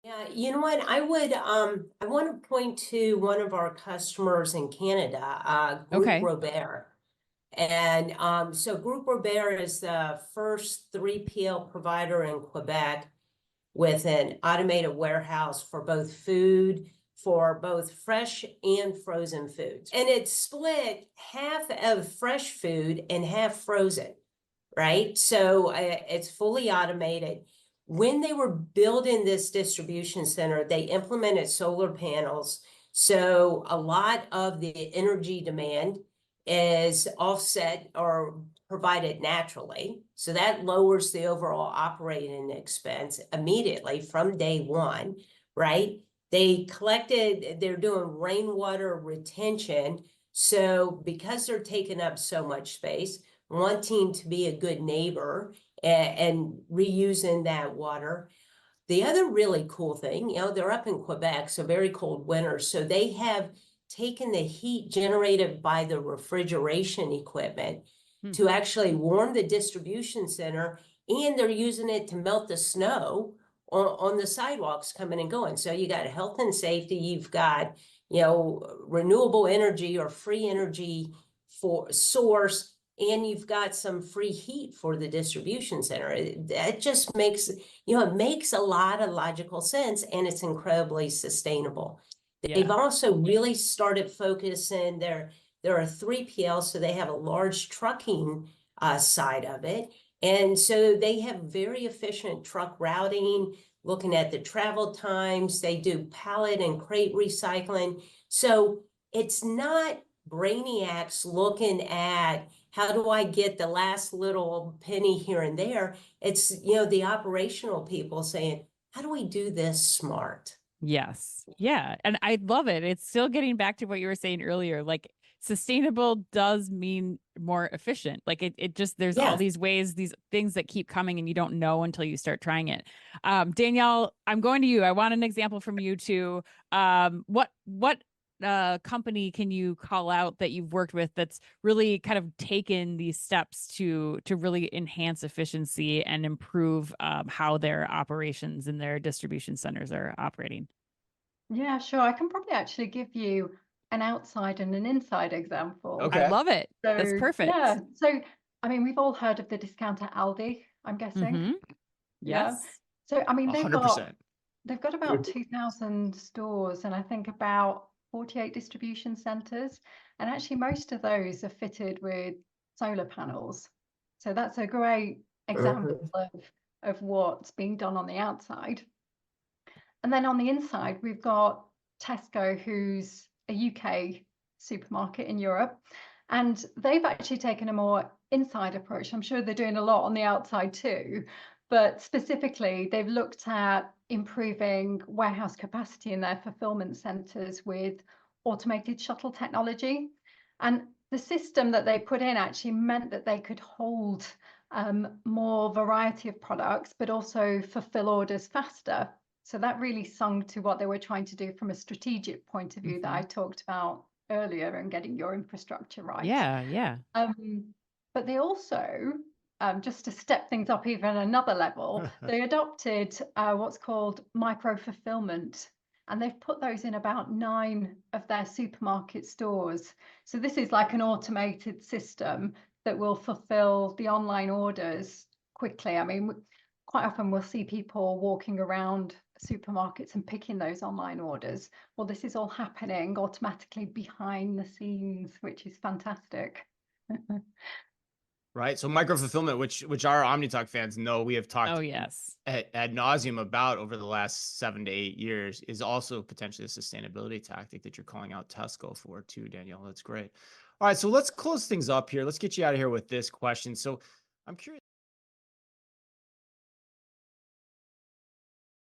Yeah, you know what? I want to point to one of our customers in Canada, Group Okay. Robert. And so Group Robert is the first 3PL provider in Quebec with an automated warehouse for both fresh and frozen foods. And it's split half of fresh food and half frozen, right? So it's fully automated. When they were building this distribution center, they implemented solar panels. So a lot of the energy demand is offset or provided naturally. So that lowers the overall operating expense immediately from day one, right? They're doing rainwater retention. So because they're taking up so much space, wanting to be a good neighbor and reusing that water. The other really cool thing, they're up in Quebec, so very cold winters. So they have taken the heat generated by the refrigeration equipment to actually warm the distribution center, and they're using it to melt the snow on the sidewalks coming and going. So you got health and safety, you've got, renewable energy or free energy for source, and you've got some free heat for the distribution center. That just makes, it makes a lot of logical sense, and it's incredibly sustainable. They've also really started focusing they're a 3PL, so they have a large trucking side of it. And so they have very efficient truck routing, looking at the travel times. They do pallet and crate recycling. So it's not brainiacs looking at how do I get the last little penny here and there. It's, the operational people saying, how do we do this smart? Yes. Yeah. And I love it. It's still getting back to what you were saying earlier. Like sustainable does mean more efficient. Like it just, there's all these ways, these things that keep coming and you don't know until you start trying it. Danielle, I'm going to you. I want an example from you too. What company can you call out that you've worked with that's really kind of taken these steps to really enhance efficiency and improve how their operations and their distribution centers are operating? Yeah, sure. I can probably actually give you an outside and an inside example. I Okay. love it. That's So, perfect. yeah. So, I mean, we've all heard of the discounter Aldi, I'm guessing. Mm-hmm. Yeah. Yes. So, I mean, 100%. they've got about 2,000 stores and I think about 48 distribution centers. And actually, most of those are fitted with solar panels. So that's a great example of what's being done on the outside. And then on the inside, we've got Tesco, who's a UK supermarket in Europe. And they've actually taken a more inside approach. I'm sure they're doing a lot on the outside too. But specifically, they've looked at improving warehouse capacity in their fulfillment centers with automated shuttle technology. And the system that they put in actually meant that they could hold more variety of products, but also fulfill orders faster. So that really sung to what they were trying to do from a strategic point of view that I talked about earlier, and getting your infrastructure right. Yeah. But they also, just to step things up even another level, they adopted what's called micro fulfillment. And they've put those in about 9 of their supermarket stores. So this is like an automated system that will fulfill the online orders quickly. I mean, quite often we'll see people walking around supermarkets and picking those online orders. Well, this is all happening automatically behind the scenes, which is fantastic. Right. So micro fulfillment, which our OmniTalk fans know we have talked Oh, yes. ad nauseum about over the last 7 to 8 years, is also potentially a sustainability tactic that you're calling out Tesco for too, Danielle. That's great. All right. So let's close things up here. Let's get you out of here with this question. So I'm curious.